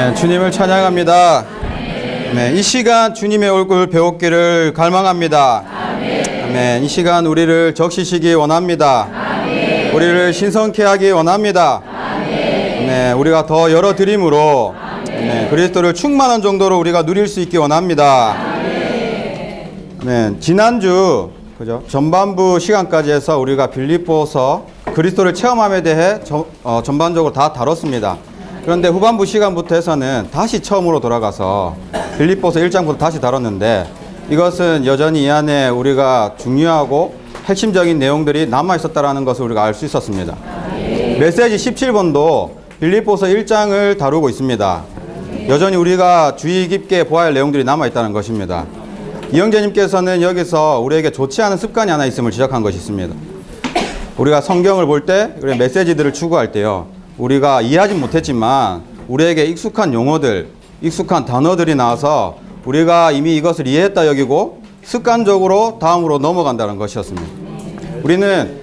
아멘. 주님을 찬양합니다. 아멘. 이 시간 주님의 얼굴 배우기를 갈망합니다. 아멘. 이 시간 우리를 적시시기 원합니다. 우리를 신성케 하기 원합니다. 아멘. 우리가 더 열어드림으로 그리스도를 충만한 정도로 우리가 누릴 수 있기 원합니다. 아멘. 지난주 그죠? 전반부 시간까지 해서 우리가 빌립보서 그리스도를 체험함에 대해 전반적으로 다 다뤘습니다. 그런데 후반부 시간부터 해서는 다시 처음으로 돌아가서 빌립보서 1장부터 다시 다뤘는데, 이것은 여전히 이 안에 우리가 중요하고 핵심적인 내용들이 남아있었다는 것을 우리가 알 수 있었습니다. 메시지 17번도 빌립보서 1장을 다루고 있습니다. 여전히 우리가 주의 깊게 보아야 할 내용들이 남아있다는 것입니다. 이영재님께서는 여기서 우리에게 좋지 않은 습관이 하나 있음을 지적한 것이 있습니다. 우리가 성경을 볼 때, 메시지들을 추구할 때요, 우리가 이해하지 못했지만 우리에게 익숙한 용어들, 익숙한 단어들이 나와서 우리가 이미 이것을 이해했다 여기고 습관적으로 다음으로 넘어간다는 것이었습니다. 우리는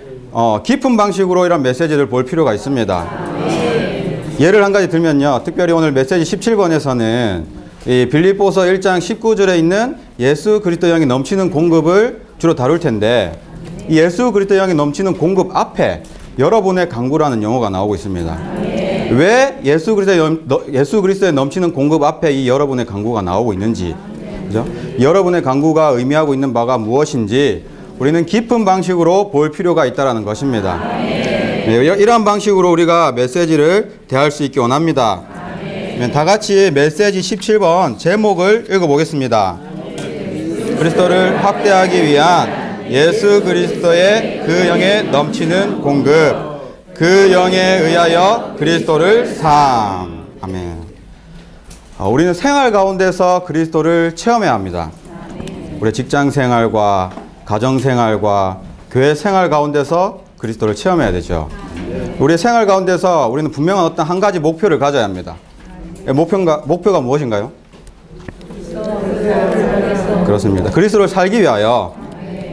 깊은 방식으로 이런 메시지를 볼 필요가 있습니다. 예를 한 가지 들면요, 특별히 오늘 메시지 17번에서는 이 빌립보서 1장 19절에 있는 예수 그리스도 영이 넘치는 공급을 주로 다룰 텐데, 이 예수 그리스도 영이 넘치는 공급 앞에 여러분의 간구라는 용어가 나오고 있습니다. 왜 예수 그리스도의 넘치는 공급 앞에 이 여러분의 간구가 나오고 있는지, 그죠? 여러분의 간구가 의미하고 있는 바가 무엇인지 우리는 깊은 방식으로 볼 필요가 있다는 것입니다. 이러한 방식으로 우리가 메시지를 대할 수 있기 원합니다. 다 같이 메시지 17번 제목을 읽어보겠습니다. 그리스도를 확대하기 위한 예수 그리스도의 그 영에 넘치는 공급, 그 영에 의하여 그리스도를 삶. 아멘. 우리는 생활 가운데서 그리스도를 체험해야 합니다. 우리 직장 생활과 가정 생활과 교회 생활 가운데서 그리스도를 체험해야 되죠. 우리 생활 가운데서 우리는 분명한 어떤 한 가지 목표를 가져야 합니다. 목표가 무엇인가요? 그렇습니다. 그리스도를 살기 위하여,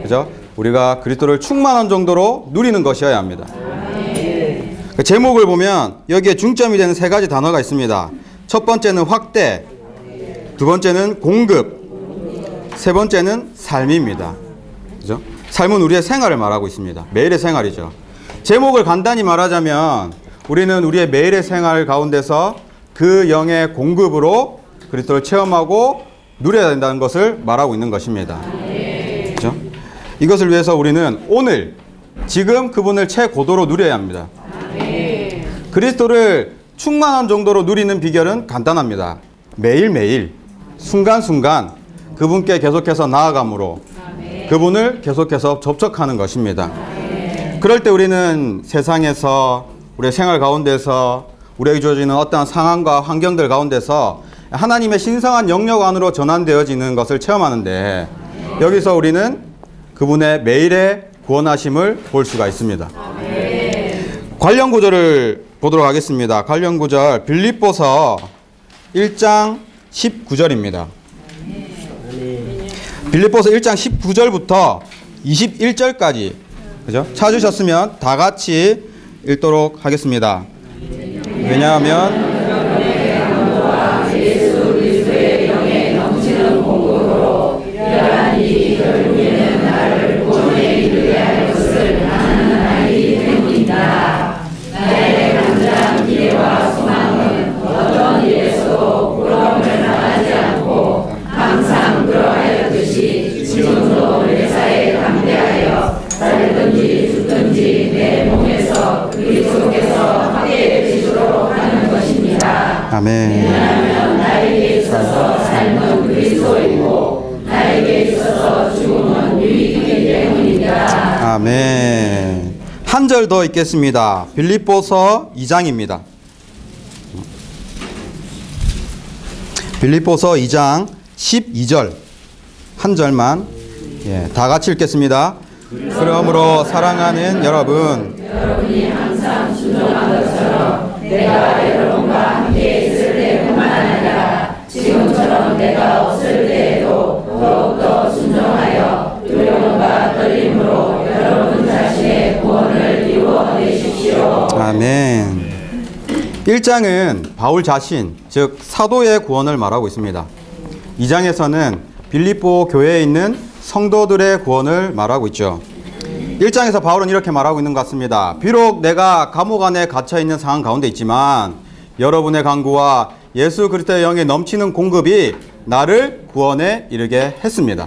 그죠? 우리가 그리스도를 충만한 정도로 누리는 것이어야 합니다. 그 제목을 보면 여기에 중점이 되는 세 가지 단어가 있습니다. 첫 번째는 확대, 두 번째는 공급, 세 번째는 삶입니다. 그죠? 삶은 우리의 생활을 말하고 있습니다. 매일의 생활이죠. 제목을 간단히 말하자면 우리는 우리의 매일의 생활 가운데서 그 영의 공급으로 그리스도를 체험하고 누려야 된다는 것을 말하고 있는 것입니다. 그렇죠? 이것을 위해서 우리는 오늘, 지금 그분을 최고도로 누려야 합니다. 그리스도를 충만한 정도로 누리는 비결은 간단합니다. 매일매일, 순간순간 그분께 계속해서 나아감으로 그분을 계속해서 접촉하는 것입니다. 그럴 때 우리는 세상에서, 우리의 생활 가운데서, 우리에게 주어지는 어떠한 상황과 환경들 가운데서 하나님의 신성한 영역 안으로 전환되어지는 것을 체험하는데, 여기서 우리는 그분의 매일의 구원하심을 볼 수가 있습니다. 관련 구절을 보도록 하겠습니다. 관련 구절 빌립보서 1장 19절입니다. 빌립보서 1장 19절부터 21절까지, 그죠? 찾으셨으면 다 같이 읽도록 하겠습니다. 왜냐하면 예수 그리스도의 영에 넘치는 공급으로 이러한 일을 우리는 나를 구원에 이르게 할 것을 나는 알기 때문이다. 나의 간절한 기대와 소망은 어떤 일에서도 부러움을 당하지 않고 항상 그러하였듯이 지금도 매사에 감대하여 살든지 죽든지 내 몸에서 그리스도께서 함께 계시도록 하는 것입니다. 아멘. 왜냐하면 나에게 있어서 삶은 그리스도이고 나에게 있어서 죽음은 유익이기 때문이다. 아멘. 한 절 더 읽겠습니다. 빌립보서 2장입니다. 빌립보서 2장 12절 한 절만 다 같이 읽겠습니다. 그러므로 사랑하는 여러분, 여러분이 항상 순종한 것처럼 내가 여러분과 함께 있을 때뿐만 아니라 지금처럼 내가 없을 때에도 더욱더 순종하여 두려움과 떨림으로 여러분 자신의 구원을 이루어내십시오. 아멘. 1장은 바울 자신, 즉 사도의 구원을 말하고 있습니다. 2장에서는 빌립보 교회에 있는 성도들의 구원을 말하고 있죠. 1장에서 바울은 이렇게 말하고 있는 것 같습니다. 비록 내가 감옥 안에 갇혀있는 상황 가운데 있지만 여러분의 간구와 예수 그리스도의 영의 넘치는 공급이 나를 구원에 이르게 했습니다.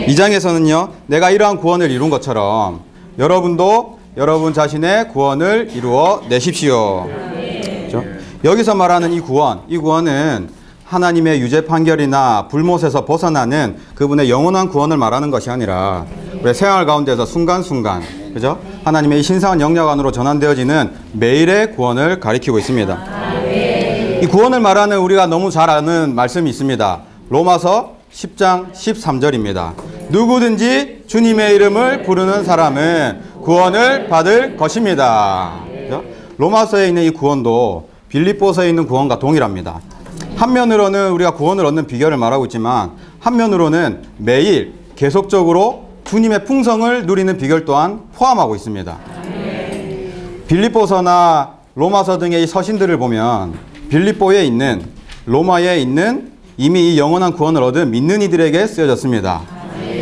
2장에서는요, 내가 이러한 구원을 이룬 것처럼 여러분도 여러분 자신의 구원을 이루어 내십시오. 그렇죠? 여기서 말하는 이 구원은 하나님의 유죄 판결이나 불못에서 벗어나는 그분의 영원한 구원을 말하는 것이 아니라 우리의 생활 가운데서 순간순간, 그죠? 하나님의 이 신성한 영역 안으로 전환되어지는 매일의 구원을 가리키고 있습니다. 이 구원을 말하는 우리가 너무 잘 아는 말씀이 있습니다. 로마서 10장 13절입니다. 누구든지 주님의 이름을 부르는 사람은 구원을 받을 것입니다. 그죠? 로마서에 있는 이 구원도 빌립보서에 있는 구원과 동일합니다. 한면으로는 우리가 구원을 얻는 비결을 말하고 있지만 한면으로는 매일 계속적으로 주님의 풍성을 누리는 비결 또한 포함하고 있습니다. 빌립보서나 로마서 등의 이 서신들을 보면 빌립보에 있는, 로마에 있는 이미 이 영원한 구원을 얻은 믿는 이들에게 쓰여졌습니다.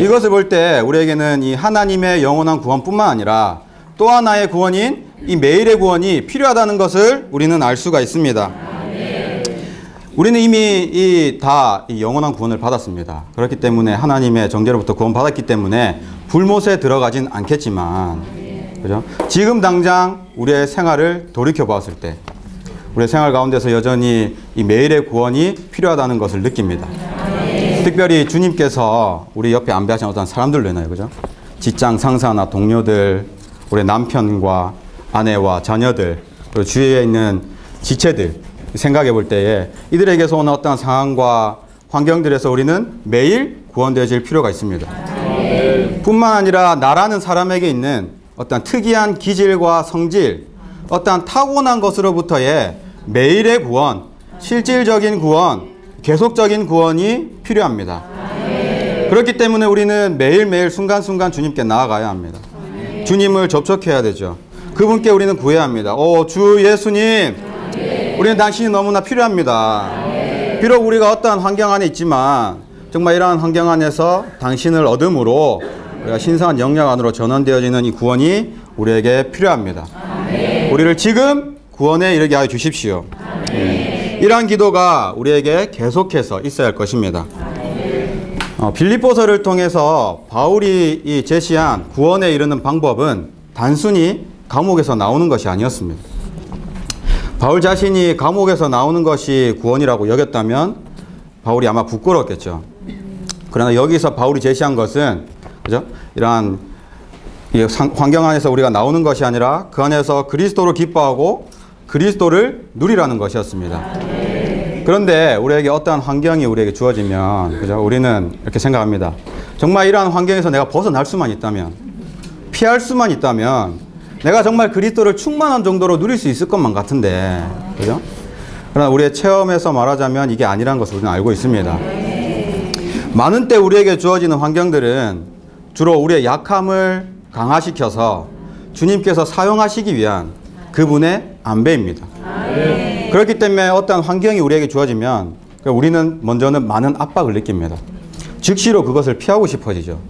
이것을 볼 때 우리에게는 이 하나님의 영원한 구원뿐만 아니라 또 하나의 구원인 이 매일의 구원이 필요하다는 것을 우리는 알 수가 있습니다. 우리는 이미 이 영원한 구원을 받았습니다. 그렇기 때문에 하나님의 정죄로부터 구원받았기 때문에 불못에 들어가진 않겠지만, 그죠? 지금 당장 우리의 생활을 돌이켜 보았을 때 우리의 생활 가운데서 여전히 이 매일의 구원이 필요하다는 것을 느낍니다. 특별히 주님께서 우리 옆에 안배하신 어떤 사람들로 인하여, 그죠? 직장 상사나 동료들, 우리 남편과 아내와 자녀들, 그리고 주위에 있는 지체들 생각해 볼 때에 이들에게서 오는 어떤 상황과 환경들에서 우리는 매일 구원되어질 필요가 있습니다. 뿐만 아니라 나라는 사람에게 있는 어떤 특이한 기질과 성질, 어떤 타고난 것으로부터의 매일의 구원, 실질적인 구원, 계속적인 구원이 필요합니다. 그렇기 때문에 우리는 매일매일 순간순간 주님께 나아가야 합니다. 주님을 접촉해야 되죠. 그분께 우리는 구해야 합니다. 주 예수님, 우리는 당신이 너무나 필요합니다. 비록 우리가 어떠한 환경 안에 있지만 정말 이러한 환경 안에서 당신을 얻음으로 우리가 신성한 영역 안으로 전환되어지는 이 구원이 우리에게 필요합니다. 우리를 지금 구원에 이르게 하여 주십시오. 이러한 기도가 우리에게 계속해서 있어야 할 것입니다. 빌립보서를 통해서 바울이 이 제시한 구원에 이르는 방법은 단순히 감옥에서 나오는 것이 아니었습니다. 바울 자신이 감옥에서 나오는 것이 구원이라고 여겼다면 바울이 아마 부끄러웠겠죠. 그러나 여기서 바울이 제시한 것은, 그죠? 이러한 환경 안에서 우리가 나오는 것이 아니라 그 안에서 그리스도를 기뻐하고 그리스도를 누리라는 것이었습니다. 그런데 우리에게 어떠한 환경이 우리에게 주어지면, 그죠? 우리는 이렇게 생각합니다. 정말 이러한 환경에서 내가 벗어날 수만 있다면, 피할 수만 있다면 내가 정말 그리스도를 충만한 정도로 누릴 수 있을 것만 같은데, 그죠? 그러나 우리의 체험에서 말하자면 이게 아니라는 것을 우리는 알고 있습니다. 많은 때 우리에게 주어지는 환경들은 주로 우리의 약함을 강화시켜서 주님께서 사용하시기 위한 그분의 안배입니다. 그렇기 때문에 어떠한 환경이 우리에게 주어지면 우리는 먼저는 많은 압박을 느낍니다. 즉시로 그것을 피하고 싶어지죠.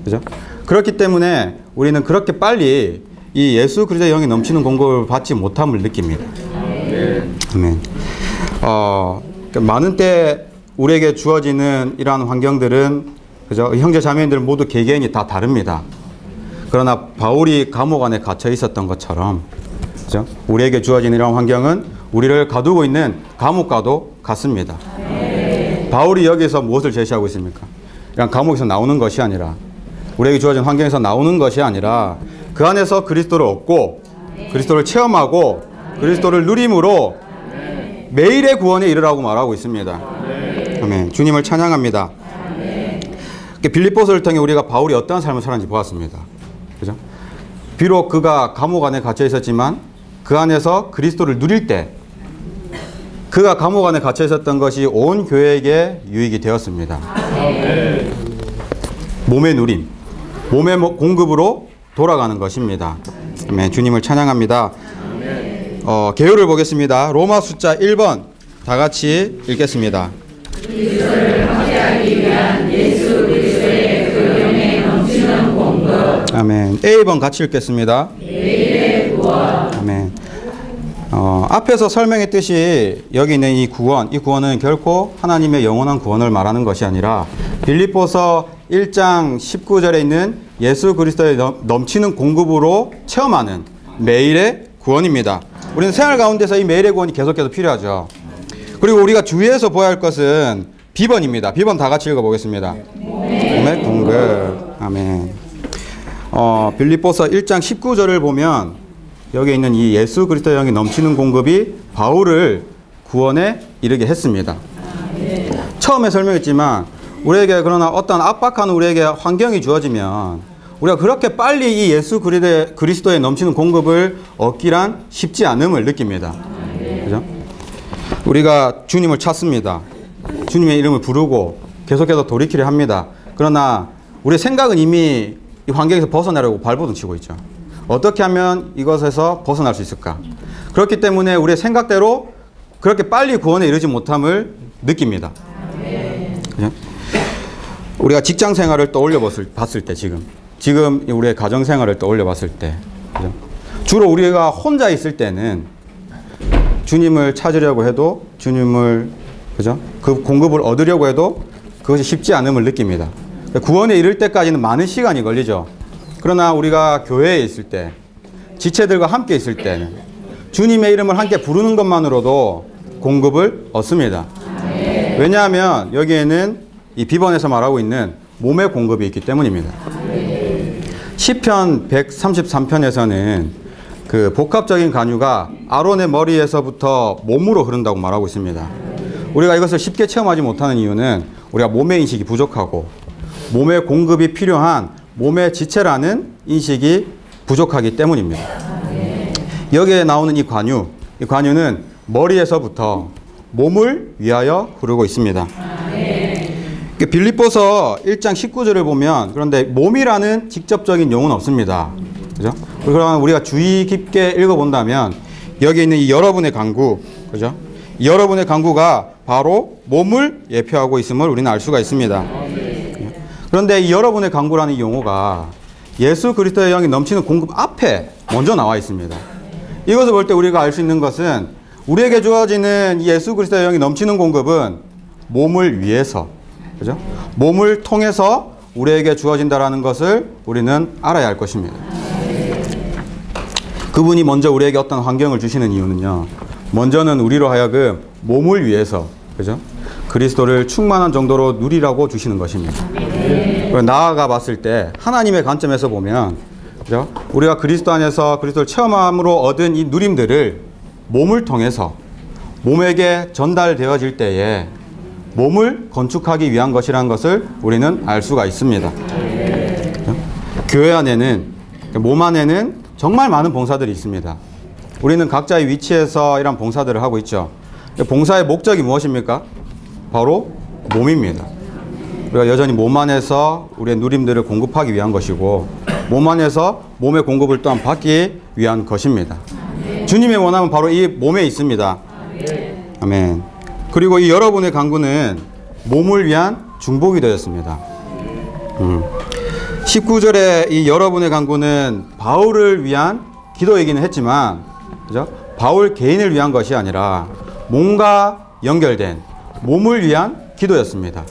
그죠? 그렇기 때문에 우리는 그렇게 빨리 이 예수 그리스도의 영이 넘치는 공급을 받지 못함을 느낍니다. 아멘. 많은 때 우리에게 주어지는 이러한 환경들은, 그죠? 형제 자매님들 모두 개개인이 다 다릅니다. 그러나 바울이 감옥 안에 갇혀 있었던 것처럼, 그죠? 우리에게 주어지는 이러한 환경은 우리를 가두고 있는 감옥과도 같습니다. 바울이 여기서 무엇을 제시하고 있습니까? 이런 감옥에서 나오는 것이 아니라, 우리에게 주어진 환경에서 나오는 것이 아니라 그 안에서 그리스도를 얻고 그리스도를 체험하고 그리스도를 누림으로 매일의 구원에 이르라고 말하고 있습니다. 아멘. 주님을 찬양합니다. 빌립보서를 통해 우리가 바울이 어떠한 삶을 살았는지 보았습니다. 그죠? 비록 그가 감옥 안에 갇혀 있었지만 그 안에서 그리스도를 누릴 때 그가 감옥 안에 갇혀 있었던 것이 온 교회에게 유익이 되었습니다. 몸의 누림, 몸의 공급으로 돌아가는 것입니다. 아멘. 주님을 찬양합니다. 개요를 보겠습니다. 로마 숫자 1번 다 같이 읽겠습니다. 그리스도를 확대하기 위한 예수 그리스도의 그 영에 넘치는 공급. 아멘. A번 같이 읽겠습니다. 내일의 구원. 아멘. 앞에서 설명했듯이 여기 있는 이 구원은 결코 하나님의 영원한 구원을 말하는 것이 아니라 빌립보서 1장 19절에 있는 예수 그리스도의 넘치는 공급으로 체험하는 매일의 구원입니다. 우리는 생활 가운데서 이 매일의 구원이 계속해서 필요하죠. 그리고 우리가 주의해서 보아야 할 것은 B번입니다. B번 다 같이 읽어보겠습니다. 몸의 공급. 아멘. 빌립보서 1장 19절을 보면 여기 있는 이 예수 그리스도의 영이 넘치는 공급이 바울을 구원에 이르게 했습니다. 처음에 설명했지만 우리에게 그러나 어떤 압박하는 우리에게 환경이 주어지면 우리가 그렇게 빨리 이 예수 그리스도의 넘치는 공급을 얻기란 쉽지 않음을 느낍니다. 그죠? 우리가 주님을 찾습니다. 주님의 이름을 부르고 계속해서 돌이키려 합니다. 그러나 우리의 생각은 이미 이 환경에서 벗어나려고 발버둥 치고 있죠. 어떻게 하면 이것에서 벗어날 수 있을까? 그렇기 때문에 우리의 생각대로 그렇게 빨리 구원에 이르지 못함을 느낍니다. 그죠? 우리가 직장 생활을 떠올려 봤을 때 지금 우리의 가정 생활을 떠올려 봤을 때 그죠? 주로 우리가 혼자 있을 때는 주님을 찾으려고 해도 주님을 그죠? 그 공급을 얻으려고 해도 그것이 쉽지 않음을 느낍니다. 구원에 이를 때까지는 많은 시간이 걸리죠. 그러나 우리가 교회에 있을 때 지체들과 함께 있을 때는 주님의 이름을 함께 부르는 것만으로도 공급을 얻습니다. 왜냐하면 여기에는 이 B번에서 말하고 있는 몸의 공급이 있기 때문입니다. 시편 133편에서는 그 복합적인 간유가 아론의 머리에서부터 몸으로 흐른다고 말하고 있습니다. 우리가 이것을 쉽게 체험하지 못하는 이유는 우리가 몸의 인식이 부족하고 몸의 공급이 필요한 몸의 지체라는 인식이 부족하기 때문입니다. 여기에 나오는 이 관유는 머리에서부터 몸을 위하여 흐르고 있습니다. 빌립보서 1장 19절을 보면 그런데 몸이라는 직접적인 용어는 없습니다. 그죠? 그러면 우리가 주의 깊게 읽어본다면 여기 있는 이 여러분의 간구, 그죠? 여러분의 간구가 바로 몸을 예표하고 있음을 우리는 알 수가 있습니다. 그런데 이 여러분의 간구라는 용어가 예수 그리스도의 영이 넘치는 공급 앞에 먼저 나와 있습니다. 이것을 볼 때 우리가 알 수 있는 것은 우리에게 주어지는 예수 그리스도의 영이 넘치는 공급은 몸을 위해서, 그죠? 몸을 통해서 우리에게 주어진다라는 것을 우리는 알아야 할 것입니다. 그분이 먼저 우리에게 어떤 환경을 주시는 이유는요. 먼저는 우리로 하여금 몸을 위해서, 그죠? 그리스도를 충만한 정도로 누리라고 주시는 것입니다. 나아가 봤을 때 하나님의 관점에서 보면 그죠? 우리가 그리스도 안에서 그리스도를 체험함으로 얻은 이 누림들을 몸을 통해서 몸에게 전달되어질 때에 몸을 건축하기 위한 것이라는 것을 우리는 알 수가 있습니다. 그죠? 교회 안에는 몸 안에는 정말 많은 봉사들이 있습니다. 우리는 각자의 위치에서 이런 봉사들을 하고 있죠. 봉사의 목적이 무엇입니까? 바로 몸입니다. 우리가 여전히 몸 안에서 우리의 누림들을 공급하기 위한 것이고 몸 안에서 몸의 공급을 또한 받기 위한 것입니다. 주님의 원함은 바로 이 몸에 있습니다. 아멘. 그리고 이 여러분의 간구는 몸을 위한 중복이 되었습니다. 19절에 이 여러분의 간구는 바울을 위한 기도이기는 했지만 그죠? 바울 개인을 위한 것이 아니라 몸과 연결된 몸을 위한 기도였습니다.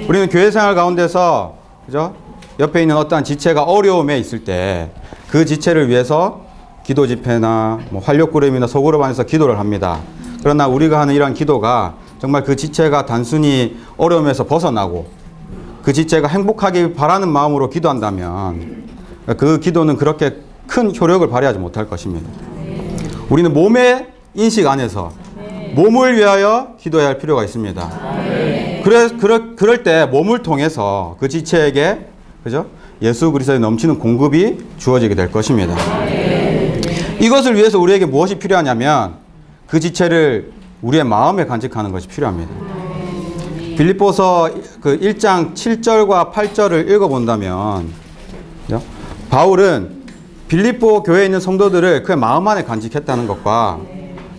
우리는 교회 생활 가운데서 그죠? 옆에 있는 어떠한 지체가 어려움에 있을 때 그 지체를 위해서 기도 집회나 뭐 활력그룹이나 소그룹 안에서 기도를 합니다. 그러나 우리가 하는 이러한 기도가 정말 그 지체가 단순히 어려움에서 벗어나고 그 지체가 행복하길 바라는 마음으로 기도한다면 그 기도는 그렇게 큰 효력을 발휘하지 못할 것입니다. 우리는 몸의 인식 안에서 몸을 위하여 기도해야 할 필요가 있습니다. 그럴 때 몸을 통해서 그 지체에게 그죠? 예수 그리스도의 넘치는 공급이 주어지게 될 것입니다. 이것을 위해서 우리에게 무엇이 필요하냐면 그 지체를 우리의 마음에 간직하는 것이 필요합니다. 빌립보서 그 1장 7절과 8절을 읽어본다면 그죠? 바울은 빌립보 교회에 있는 성도들을 그의 마음 안에 간직했다는 것과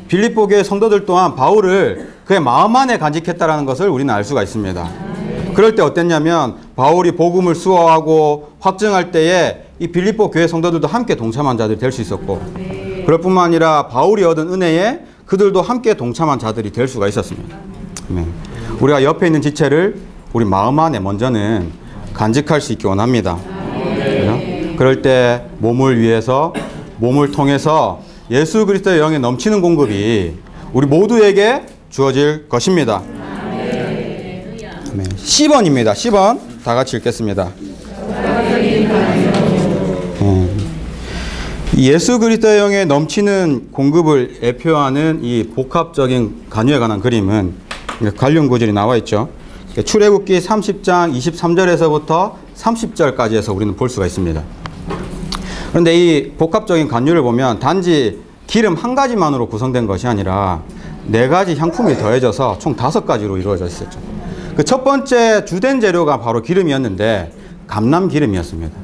빌립보 교회 성도들 또한 바울을 그의 마음 안에 간직했다는 것을 우리는 알 수가 있습니다. 그럴 때 어땠냐면 바울이 복음을 수호하고 확증할 때에 이 빌립보 교회 성도들도 함께 동참한 자들이 될 수 있었고, 그럴 뿐만 아니라 바울이 얻은 은혜에 그들도 함께 동참한 자들이 될 수가 있었습니다. 우리가 옆에 있는 지체를 우리 마음 안에 먼저는 간직할 수 있기 원합니다. 그럴 때 몸을 위해서, 몸을 통해서 예수 그리스도의 영의 넘치는 공급이 우리 모두에게 주어질 것입니다. 10번입니다. 10번 다 같이 읽겠습니다. 예수 그리스도의 영의 넘치는 공급을 예표하는 이 복합적인 간유에 관한 그림은 관련 구절이 나와 있죠. 출애굽기 30장 23절에서부터 30절까지 해서 우리는 볼 수가 있습니다. 그런데 이 복합적인 간유를 보면 단지 기름 한 가지만으로 구성된 것이 아니라 4가지 향품이 더해져서 총 5가지로 이루어져 있었죠. 그 첫 번째 주된 재료가 바로 기름이었는데 감람기름이었습니다.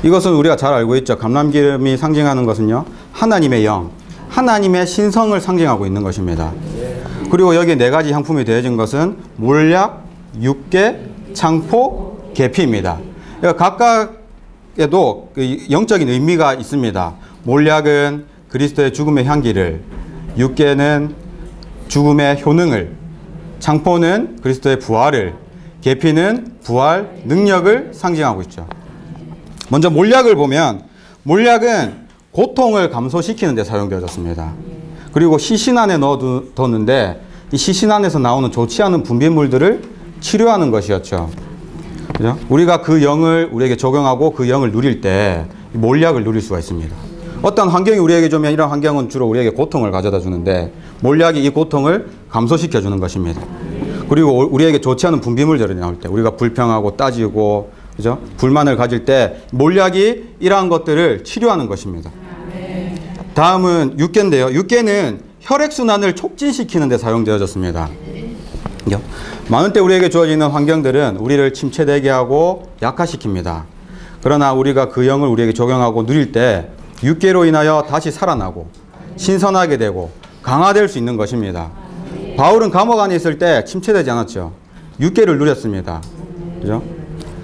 이것은 우리가 잘 알고 있죠. 감람기름이 상징하는 것은요, 하나님의 영, 하나님의 신성을 상징하고 있는 것입니다. 그리고 여기에 4가지 향품이 더해진 것은 몰약, 육계, 창포, 계피입니다. 각각에도 영적인 의미가 있습니다. 몰약은 그리스도의 죽음의 향기를, 육계는 죽음의 효능을, 창포는 그리스도의 부활을, 계피는 부활 능력을 상징하고 있죠. 먼저 몰약을 보면 몰약은 고통을 감소시키는 데 사용되어졌습니다. 그리고 시신 안에 넣어뒀는데 이 시신 안에서 나오는 좋지 않은 분비물들을 치료하는 것이었죠. 그죠? 우리가 그 영을 우리에게 적용하고 그 영을 누릴 때 몰약을 누릴 수가 있습니다. 어떤 환경이 우리에게 주면 이런 환경은 주로 우리에게 고통을 가져다 주는데 몰약이 이 고통을 감소시켜 주는 것입니다. 그리고 우리에게 좋지 않은 분비물들이 나올 때 우리가 불평하고 따지고, 그죠? 불만을 가질 때 몰약이 이러한 것들을 치료하는 것입니다. 다음은 육계인데요. 육계는 혈액순환을 촉진시키는 데 사용되어졌습니다. 많은 때 우리에게 주어지는 환경들은 우리를 침체되게 하고 약화시킵니다. 그러나 우리가 그 영을 우리에게 적용하고 누릴 때 육계로 인하여 다시 살아나고 신선하게 되고 강화될 수 있는 것입니다. 바울은 감옥 안에 있을 때 침체되지 않았죠. 육계를 누렸습니다. 그죠?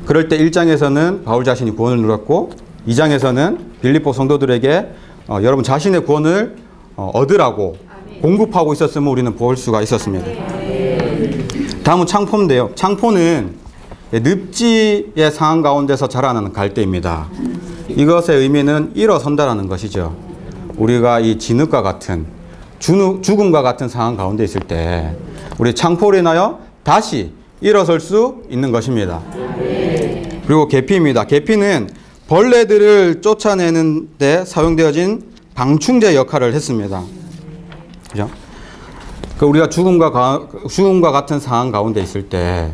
그럴 때 1장에서는 바울 자신이 구원을 누렸고 2장에서는 빌립보 성도들에게 여러분 자신의 구원을 얻으라고 공급하고 있었음을 우리는 볼 수가 있었습니다. 다음은 창포인데요. 창포는 늪지의 상황 가운데서 자라나는 갈대입니다. 이것의 의미는 일어선다라는 것이죠. 우리가 이 진흙과 같은 죽음과 같은 상황 가운데 있을 때 우리 창포로 인하여 다시 일어설 수 있는 것입니다. 그리고 계피입니다. 계피는 벌레들을 쫓아내는 데 사용되어진 방충제 역할을 했습니다. 그죠? 우리가 죽음과 같은 상황 가운데 있을 때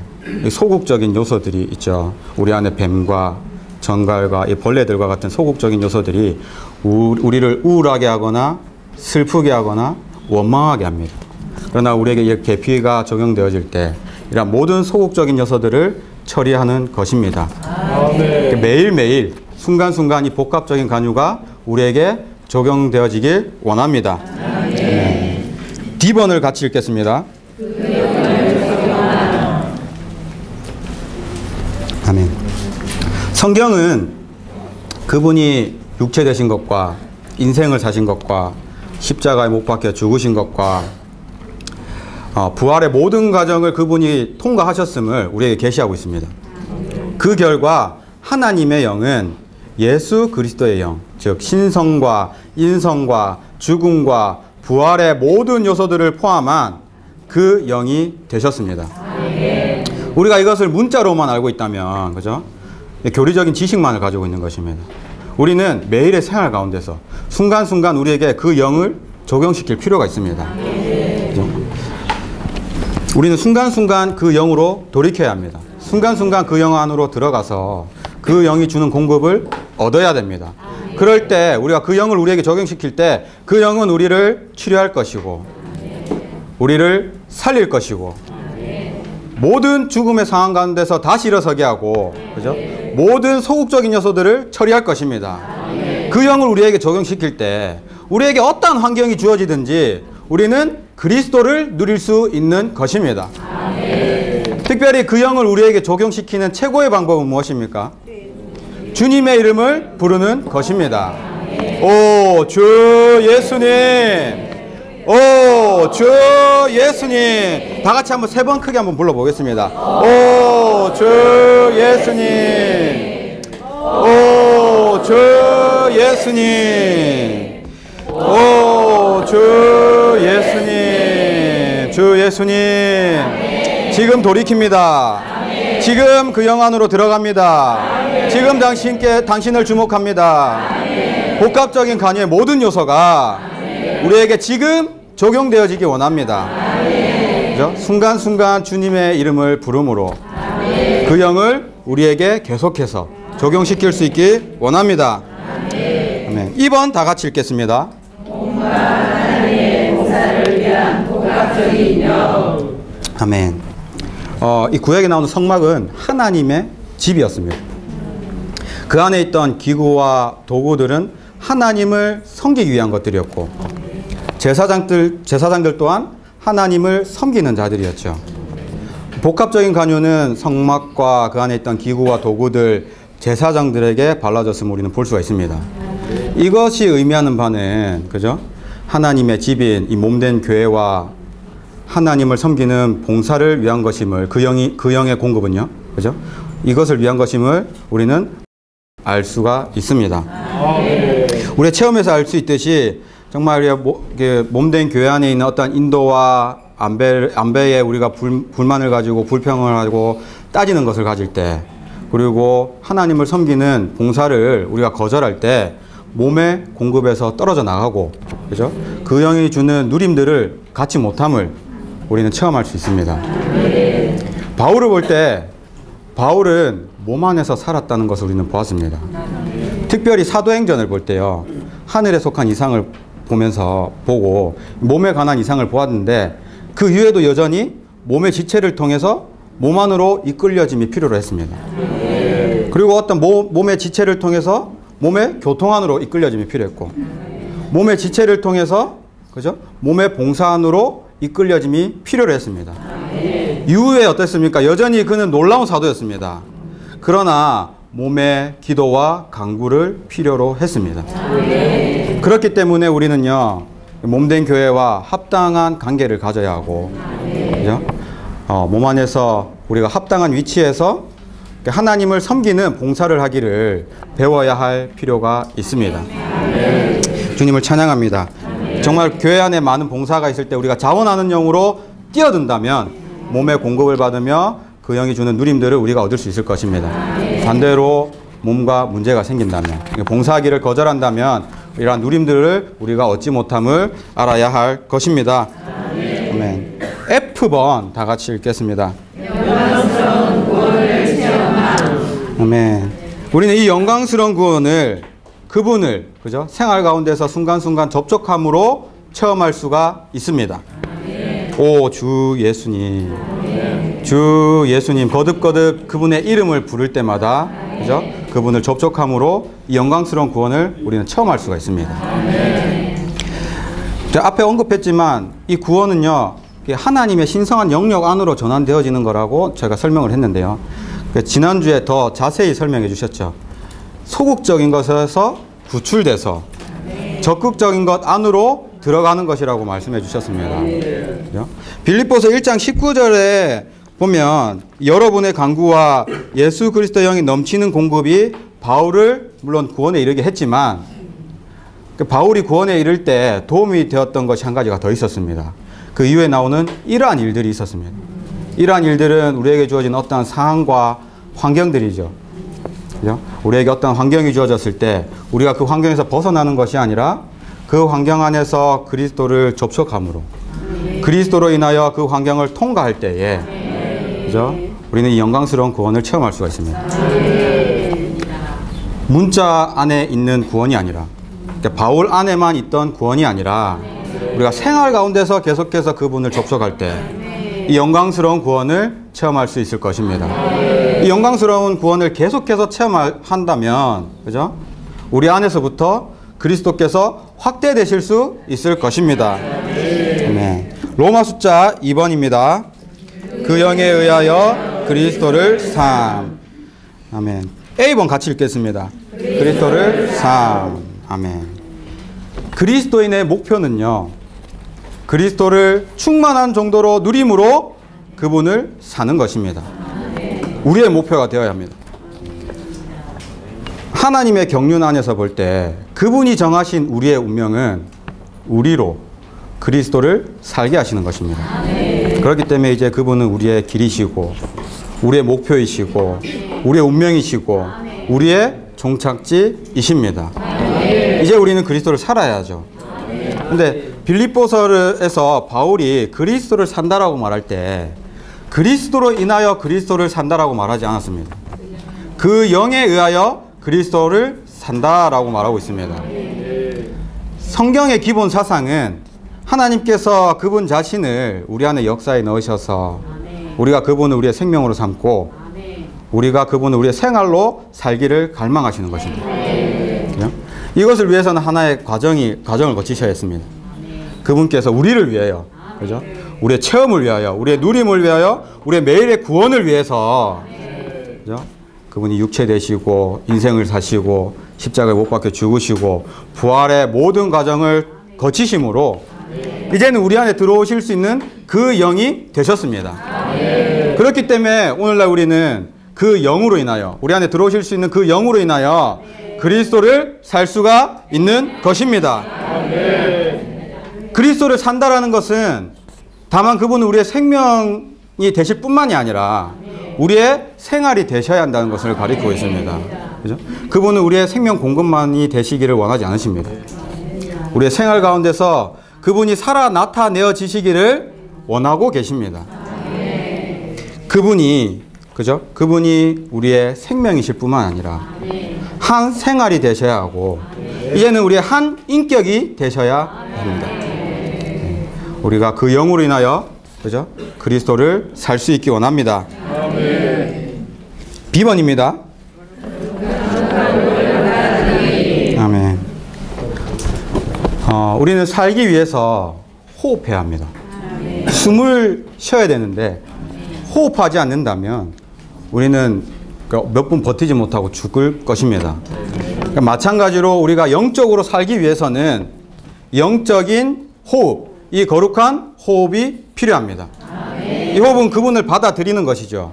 소극적인 요소들이 있죠. 우리 안에 뱀과 정갈과 이 벌레들과 같은 소극적인 요소들이 우리를 우울하게 하거나 슬프게 하거나 원망하게 합니다. 그러나 우리에게 이 계피가 적용되어질 때 이런 모든 소극적인 요소들을 처리하는 것입니다. 아멘. 매일매일 순간순간 이 복합적인 간유가 우리에게 적용되어지길 원합니다. 아멘. D번을 같이 읽겠습니다. 아멘. 성경은 그분이 육체 되신 것과 인생을 사신 것과 십자가에 못 박혀 죽으신 것과 부활의 모든 과정을 그분이 통과하셨음을 우리에게 계시하고 있습니다. 그 결과 하나님의 영은 예수 그리스도의 영, 즉 신성과 인성과 죽음과 부활의 모든 요소들을 포함한 그 영이 되셨습니다. 우리가 이것을 문자로만 알고 있다면, 그죠? 교리적인 지식만을 가지고 있는 것입니다. 우리는 매일의 생활 가운데서 순간순간 우리에게 그 영을 적용시킬 필요가 있습니다. 그죠? 우리는 순간순간 그 영으로 돌이켜야 합니다. 순간순간 그 영 안으로 들어가서 그 영이 주는 공급을 얻어야 됩니다. 그럴 때 우리가 그 영을 우리에게 적용시킬 때 그 영은 우리를 치료할 것이고 우리를 살릴 것이고 모든 죽음의 상황 가운데서 다시 일어서게 하고, 그죠? 모든 소극적인 요소들을 처리할 것입니다. 그 영을 우리에게 적용시킬 때 우리에게 어떠한 환경이 주어지든지 우리는 그리스도를 누릴 수 있는 것입니다. 특별히 그 영을 우리에게 적용시키는 최고의 방법은 무엇입니까? 주님의 이름을 부르는 것입니다. 오, 주 예수님! 오, 주 예수님! 다 같이 한번 3번 크게 한번 불러보겠습니다. 오, 주 예수님! 오, 주 예수님! 오, 주 예수님! 주 예수님! 지금 돌이킵니다. 지금 그 영 안으로 들어갑니다. 지금 당신을 주목합니다. 복합적인 간유의 모든 요소가 우리에게 지금 적용되어지기 원합니다. 그죠? 순간순간 주님의 이름을 부름으로 그 영을 우리에게 계속해서 적용시킬 수 있기 원합니다. 아멘. 2번 다 같이 읽겠습니다. 아멘. 이 구약에 나오는 성막은 하나님의 집이었습니다. 그 안에 있던 기구와 도구들은 하나님을 섬기기 위한 것들이었고 제사장들 또한 하나님을 섬기는 자들이었죠. 복합적인 간유는 성막과 그 안에 있던 기구와 도구들 제사장들에게 발라졌음을 우리는 볼 수가 있습니다. 이것이 의미하는 바는 그죠? 하나님의 집인 이 몸된 교회와 하나님을 섬기는 봉사를 위한 것임을 그 영의 공급은요, 그죠? 이것을 위한 것임을 우리는 알 수가 있습니다. 우리의 체험에서 알 수 있듯이 정말 몸된 교회 안에 있는 어떤 인도와 안배에 우리가 불만을 가지고 불평을 하고 따지는 것을 가질 때, 그리고 하나님을 섬기는 봉사를 우리가 거절할 때 몸의 공급에서 떨어져 나가고, 그죠? 그 영이 주는 누림들을 갖지 못함을 우리는 체험할 수 있습니다. 바울을 볼 때 바울은 몸 안에서 살았다는 것을 우리는 보았습니다. 특별히 사도행전을 볼 때요, 하늘에 속한 이상을 보고 몸에 관한 이상을 보았는데 그 이후에도 여전히 몸의 지체를 통해서 몸 안으로 이끌려짐이 필요로 했습니다. 그리고 어떤 몸의 지체를 통해서 몸의 교통 안으로 이끌려짐이 필요했고, 몸의 지체를 통해서 그죠? 몸의 봉사 안으로 이끌려짐이 필요로 했습니다. 이후에 어땠습니까? 여전히 그는 놀라운 사도였습니다. 그러나 몸의 기도와 간구를 필요로 했습니다. 그렇기 때문에 우리는요, 몸된 교회와 합당한 관계를 가져야 하고, 그죠? 몸 안에서 우리가 합당한 위치에서 하나님을 섬기는 봉사를 하기를 배워야 할 필요가 있습니다. 주님을 찬양합니다. 정말 교회 안에 많은 봉사가 있을 때 우리가 자원하는 영으로 뛰어든다면 몸의 공급을 받으며 그 영이 주는 누림들을 우리가 얻을 수 있을 것입니다. 반대로 몸과 문제가 생긴다면, 봉사하기를 거절한다면 이러한 누림들을 우리가 얻지 못함을 알아야 할 것입니다. 아멘. F번 다 같이 읽겠습니다. 아멘. 우리는 이 영광스러운 구원을, 그분을, 그죠? 생활 가운데서 순간순간 접촉함으로 체험할 수가 있습니다. 오, 주 예수님. 주 예수님, 거듭거듭 그분의 이름을 부를 때마다, 그죠? 그분을 접촉함으로 이 영광스러운 구원을 우리는 체험할 수가 있습니다. 제가 앞에 언급했지만 이 구원은요, 하나님의 신성한 영역 안으로 전환되어지는 거라고 제가 설명을 했는데요. 지난주에 더 자세히 설명해 주셨죠. 소극적인 것에서 구출돼서 적극적인 것 안으로 들어가는 것이라고 말씀해 주셨습니다. 그죠? 빌립보서 1장 19절에 보면 여러분의 간구와 예수 그리스도 영이 넘치는 공급이 바울을 물론 구원에 이르게 했지만 바울이 구원에 이를 때 도움이 되었던 것이 한 가지가 더 있었습니다. 그 이후에 나오는 이러한 일들이 있었습니다. 이러한 일들은 우리에게 주어진 어떠한 상황과 환경들이죠. 그죠? 우리에게 어떤 환경이 주어졌을 때 우리가 그 환경에서 벗어나는 것이 아니라 그 환경 안에서 그리스도를 접촉함으로 그리스도로 인하여 그 환경을 통과할 때에, 그죠? 우리는 이 영광스러운 구원을 체험할 수가 있습니다. 문자 안에 있는 구원이 아니라, 그러니까 바울 안에만 있던 구원이 아니라 우리가 생활 가운데서 계속해서 그분을 접촉할 때 이 영광스러운 구원을 체험할 수 있을 것입니다. 이 영광스러운 구원을 계속해서 체험한다면, 그죠? 우리 안에서부터 그리스도께서 확대되실 수 있을 것입니다. 아멘. 로마 숫자 2번입니다. 그 영에 의하여 그리스도를 삼. 아멘. A번 같이 읽겠습니다. 그리스도를 삼. 아멘. 그리스도인의 목표는요, 그리스도를 충만한 정도로 누림으로 그분을 사는 것입니다. 우리의 목표가 되어야 합니다. 하나님의 경륜 안에서 볼 때 그분이 정하신 우리의 운명은 우리로 그리스도를 살게 하시는 것입니다. 그렇기 때문에 이제 그분은 우리의 길이시고 우리의 목표이시고 우리의 운명이시고 우리의 종착지이십니다. 이제 우리는 그리스도를 살아야죠. 근데 빌립보서에서 바울이 그리스도를 산다라고 말할 때 그리스도로 인하여 그리스도를 산다라고 말하지 않았습니다. 그 영에 의하여 그리스도를 산다라고 말하고 있습니다. 성경의 기본 사상은 하나님께서 그분 자신을 우리 안에 역사에 넣으셔서 우리가 그분을 우리의 생명으로 삼고 우리가 그분을 우리의 생활로 살기를 갈망하시는 것입니다. 이것을 위해서는 하나의 과정을 거치셔야 했습니다. 그분께서 우리를 위하여, 그죠? 우리의 체험을 위하여, 우리의 누림을 위하여, 우리의 매일의 구원을 위해서, 그죠? 그분이 육체 되시고 인생을 사시고 십자가에 못 박혀 죽으시고 부활의 모든 과정을 거치심으로 이제는 우리 안에 들어오실 수 있는 그 영이 되셨습니다. 그렇기 때문에 오늘날 우리는 그 영으로 인하여, 우리 안에 들어오실 수 있는 그 영으로 인하여 그리스도를 살 수가 있는 것입니다. 그리스도를 산다라는 것은 다만 그분은 우리의 생명이 되실 뿐만이 아니라 우리의 생활이 되셔야 한다는 것을 가리키고 있습니다. 그죠? 그분은 우리의 생명 공급만이 되시기를 원하지 않으십니다. 우리의 생활 가운데서 그분이 살아 나타내어지시기를 원하고 계십니다. 그분이, 그죠? 그분이 우리의 생명이실 뿐만 아니라 한 생활이 되셔야 하고 이제는 우리의 한 인격이 되셔야 합니다. 우리가 그 영으로 인하여, 그죠? 그리스도를 살 수 있기 원합니다. B번입니다. 아멘. 우리는 살기 위해서 호흡해야 합니다. 숨을 쉬어야 되는데 호흡하지 않는다면 우리는 몇 분 버티지 못하고 죽을 것입니다. 그러니까 마찬가지로 우리가 영적으로 살기 위해서는 영적인 호흡, 이 거룩한 호흡이 필요합니다. 이 호흡은 그분을 받아들이는 것이죠.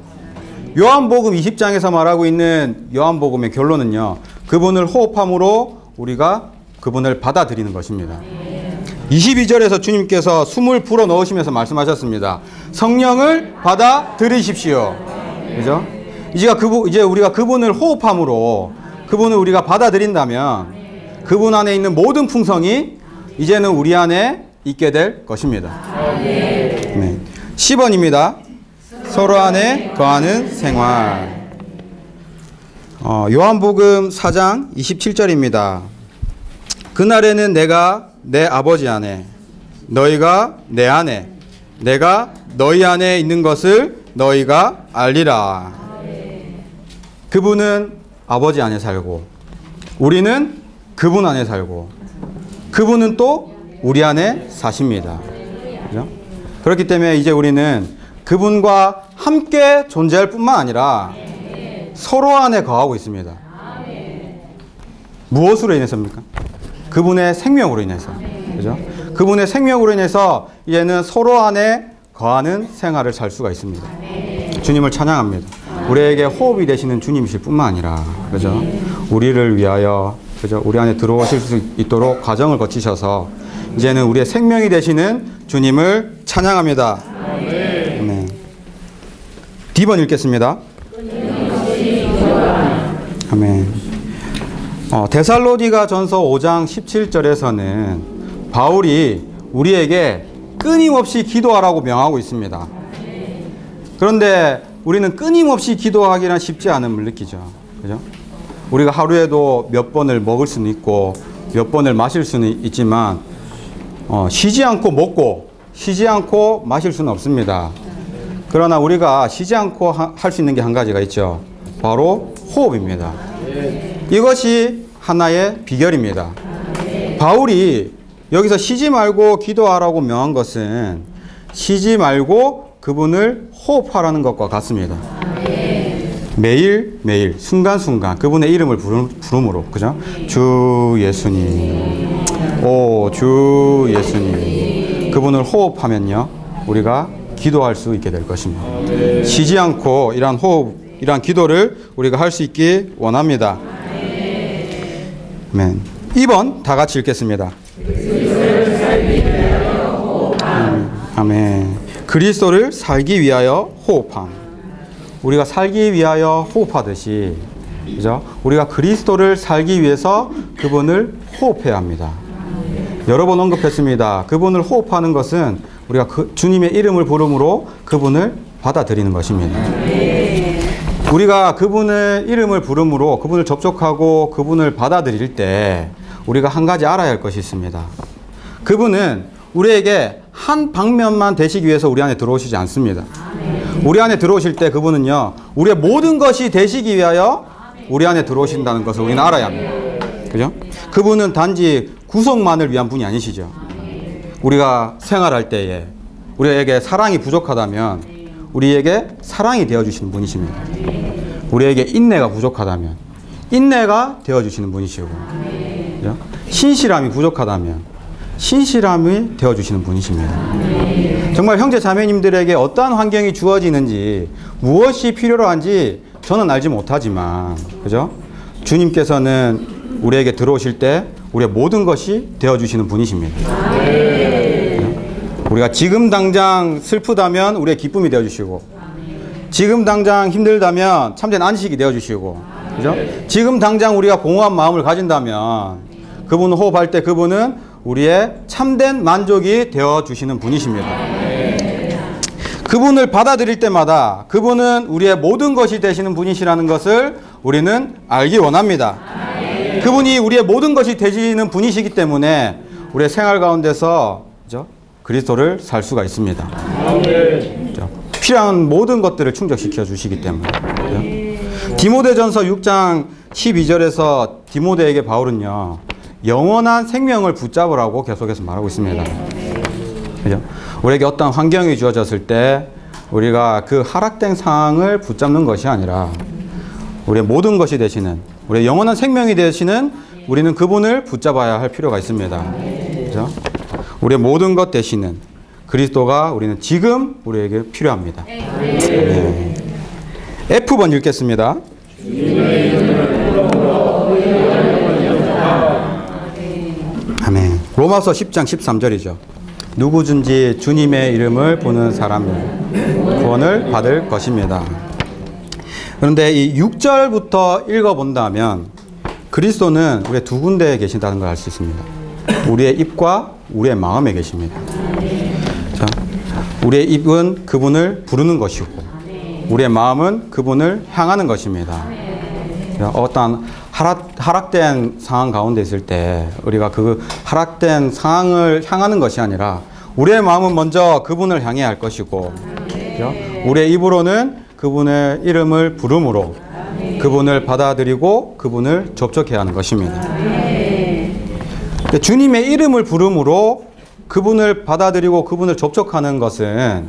요한복음 20장에서 말하고 있는 요한복음의 결론은요, 그분을 호흡함으로 우리가 그분을 받아들이는 것입니다. 22절에서 주님께서 숨을 불어 넣으시면서 말씀하셨습니다. 성령을 받아들이십시오. 그죠? 이제 우리가 그분을 호흡함으로 그분을 우리가 받아들인다면 그분 안에 있는 모든 풍성이 이제는 우리 안에 있게 될 것입니다. 네. 10번입니다. 서로 안에 거하는 생활. 요한복음 4장 27절입니다. 그날에는 내가 내 아버지 안에, 너희가 내 안에, 내가 너희 안에 있는 것을 너희가 알리라. 그분은 아버지 안에 살고 우리는 그분 안에 살고 그분은 또 우리 안에 사십니다. 그죠? 그렇기 때문에 이제 우리는 그분과 함께 존재할 뿐만 아니라 서로 안에 거하고 있습니다. 무엇으로 인해서입니까? 그분의 생명으로 인해서. 그죠? 그분의 생명으로 인해서 이제는 서로 안에 거하는 생활을 살 수가 있습니다. 주님을 찬양합니다. 우리에게 호흡이 되시는 주님이실 뿐만 아니라, 그죠? 우리를 위하여, 그죠? 우리 안에 들어오실 수 있도록 과정을 거치셔서 이제는 우리의 생명이 되시는 주님을 찬양합니다. 아멘. D번 읽겠습니다. 아멘. 데살로니가 전서 5장 17절에서는 바울이 우리에게 끊임없이 기도하라고 명하고 있습니다. 그런데 우리는 끊임없이 기도하기란 쉽지 않음을 느끼죠. 그죠? 우리가 하루에도 몇 번을 먹을 수는 있고 몇 번을 마실 수는 있지만 쉬지 않고 먹고 쉬지 않고 마실 수는 없습니다. 그러나 우리가 쉬지 않고 할 수 있는 게 한 가지가 있죠. 바로 호흡입니다. 이것이 하나의 비결입니다. 바울이 여기서 쉬지 말고 기도하라고 명한 것은 쉬지 말고 그분을 호흡하라는 것과 같습니다. 매일 순간순간 그분의 이름을 부름으로, 그죠? 주 예수님, 오 주 예수님, 그분을 호흡하면요 우리가 기도할 수 있게 될 것입니다. 쉬지 않고 이러한 호흡, 이러한 기도를 우리가 할 수 있기 원합니다. 아멘. 2번 다 같이 읽겠습니다. 아멘. 그리스도를 살기 위하여 호흡함. 우리가 살기 위하여 호흡하듯이, 그죠? 우리가 그리스도를 살기 위해서 그분을 호흡해야 합니다. 여러 번 언급했습니다. 그분을 호흡하는 것은 우리가 주님의 이름을 부름으로 그분을 받아들이는 것입니다. 우리가 그분의 이름을 부름으로 그분을 접촉하고 그분을 받아들일 때 우리가 한 가지 알아야 할 것이 있습니다. 그분은 우리에게 한 방면만 되시기 위해서 우리 안에 들어오시지 않습니다. 우리 안에 들어오실 때 그분은요 우리의 모든 것이 되시기 위하여 우리 안에 들어오신다는 것을 우리는 알아야 합니다. 그죠? 그분은 단지 구속만을 위한 분이 아니시죠. 우리가 생활할 때에 우리에게 사랑이 부족하다면 우리에게 사랑이 되어주시는 분이십니다. 우리에게 인내가 부족하다면 인내가 되어주시는 분이시고, 그죠? 신실함이 부족하다면 신실함이 되어주시는 분이십니다. 정말 형제 자매님들에게 어떠한 환경이 주어지는지 무엇이 필요로 한지 저는 알지 못하지만, 그죠? 주님께서는 우리에게 들어오실 때 우리의 모든 것이 되어주시는 분이십니다. 우리가 지금 당장 슬프다면 우리의 기쁨이 되어주시고, 지금 당장 힘들다면 참된 안식이 되어주시고, 그죠? 지금 당장 우리가 공허한 마음을 가진다면 그분을 호흡할 때 그분은 우리의 참된 만족이 되어주시는 분이십니다. 그분을 받아들일 때마다 그분은 우리의 모든 것이 되시는 분이시라는 것을 우리는 알기 원합니다. 그분이 우리의 모든 것이 되시는 분이시기 때문에 우리의 생활 가운데서, 그죠? 그리스도를 살 수가 있습니다. 그죠? 필요한 모든 것들을 충족시켜 주시기 때문에. 그죠? 디모데전서 6장 12절에서 디모데에게 바울은요 영원한 생명을 붙잡으라고 계속해서 말하고 있습니다. 그죠? 우리에게 어떤 환경이 주어졌을 때 우리가 그 하락된 상황을 붙잡는 것이 아니라 우리의 모든 것이 되시는, 우리의 영원한 생명이 되시는 우리는 그분을 붙잡아야 할 필요가 있습니다. 그죠? 우리의 모든 것 되시는 그리스도가 우리는 지금 우리에게 필요합니다. 네. F번 읽겠습니다. 아멘. 로마서 10장 13절이죠. 누구든지 주님의 이름을 부르는 사람은 구원을 받을 것입니다. 그런데 이 6절부터 읽어본다면 그리스도는 우리의 두 군데에 계신다는 걸 알 수 있습니다. 우리의 입과 우리의 마음에 계십니다. 자, 우리의 입은 그분을 부르는 것이고 우리의 마음은 그분을 향하는 것입니다. 어떤 하락된 상황 가운데 있을 때 우리가 그 하락된 상황을 향하는 것이 아니라 우리의 마음은 먼저 그분을 향해야 할 것이고, 그렇죠? 우리의 입으로는 그분의 이름을 부름으로 그분을 받아들이고 그분을 접촉해야 하는 것입니다. 주님의 이름을 부름으로 그분을 받아들이고 그분을 접촉하는 것은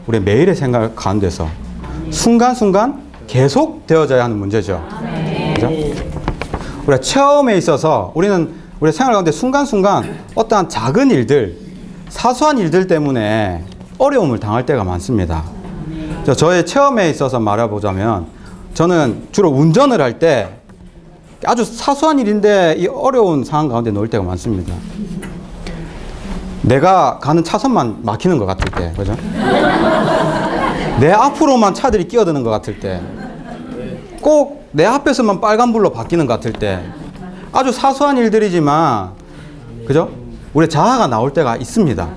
우리 매일의 생각 가운데서 순간순간 계속 되어져야 하는 문제죠. 그죠? 우리가 체험에 있어서 우리는 우리 생활 가운데 순간순간 어떠한 작은 일들, 사소한 일들 때문에 어려움을 당할 때가 많습니다. 저의 체험에 있어서 말해보자면 저는 주로 운전을 할 때 아주 사소한 일인데 이 어려운 상황 가운데 놓일 때가 많습니다. 내가 가는 차선만 막히는 것 같을 때, 그죠? 내 앞으로만 차들이 끼어드는 것 같을 때, 꼭 내 앞에서만 빨간불로 바뀌는 것 같을 때, 아주 사소한 일들이지만, 그죠? 우리 자아가 나올 때가 있습니다.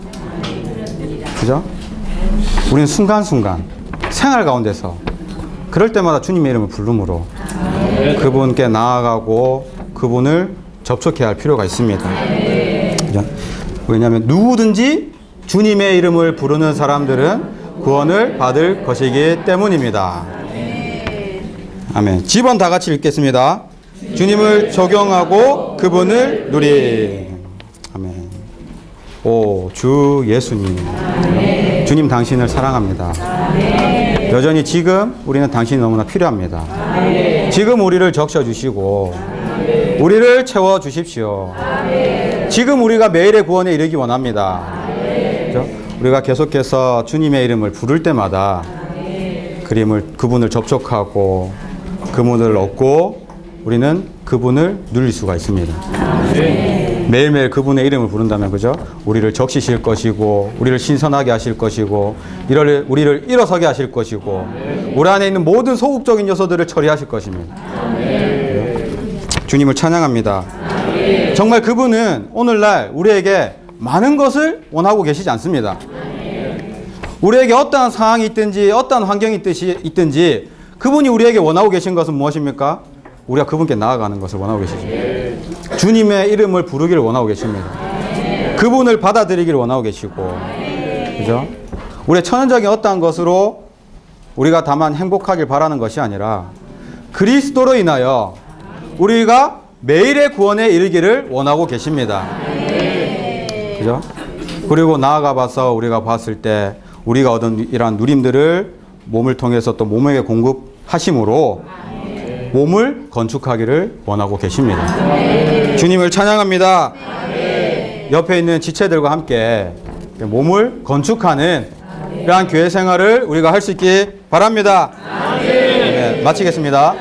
그죠? 우리는 순간순간 생활 가운데서 그럴 때마다 주님의 이름을 부름으로 그분께 나아가고 그분을 접촉해야 할 필요가 있습니다. 그죠? 왜냐하면 누구든지 주님의 이름을 부르는 사람들은 구원을 받을 것이기 때문입니다. 아멘. 집원 다 같이 읽겠습니다. 주님을 적용하고 그분을 누리. 아멘. 오, 주 예수님. 주님 당신을 사랑합니다. 여전히 지금 우리는 당신이 너무나 필요합니다. 지금 우리를 적셔주시고 우리를 채워주십시오. 지금 우리가 매일의 구원에 이르기 원합니다. 그렇죠? 우리가 계속해서 주님의 이름을 부를 때마다 그분을 접촉하고 그분을 얻고 우리는 그분을 누릴 수가 있습니다. 매일매일 그분의 이름을 부른다면, 그죠? 우리를 적시실 것이고, 우리를 신선하게 하실 것이고, 우리를 일어서게 하실 것이고, 우리 안에 있는 모든 소극적인 요소들을 처리하실 것입니다. 주님을 찬양합니다. 정말 그분은 오늘날 우리에게 많은 것을 원하고 계시지 않습니다. 우리에게 어떠한 상황이 있든지, 어떠한 환경이 있든지, 그분이 우리에게 원하고 계신 것은 무엇입니까? 우리가 그분께 나아가는 것을 원하고 계시죠. 주님의 이름을 부르기를 원하고 계십니다. 그분을 받아들이기를 원하고 계시고, 그죠? 우리의 천연적인 어떠한 것으로 우리가 다만 행복하길 바라는 것이 아니라 그리스도로 인하여 우리가 매일의 구원에 이르기를 원하고 계십니다. 그죠? 그리고 나아가 봐서 우리가 봤을 때 우리가 얻은 이러한 누림들을 몸을 통해서 또 몸에게 공급하심으로 몸을 건축하기를 원하고 계십니다. 주님을 찬양합니다. 옆에 있는 지체들과 함께 몸을 건축하는 이러한 교회 생활을 우리가 할 수 있기 바랍니다. 네, 마치겠습니다.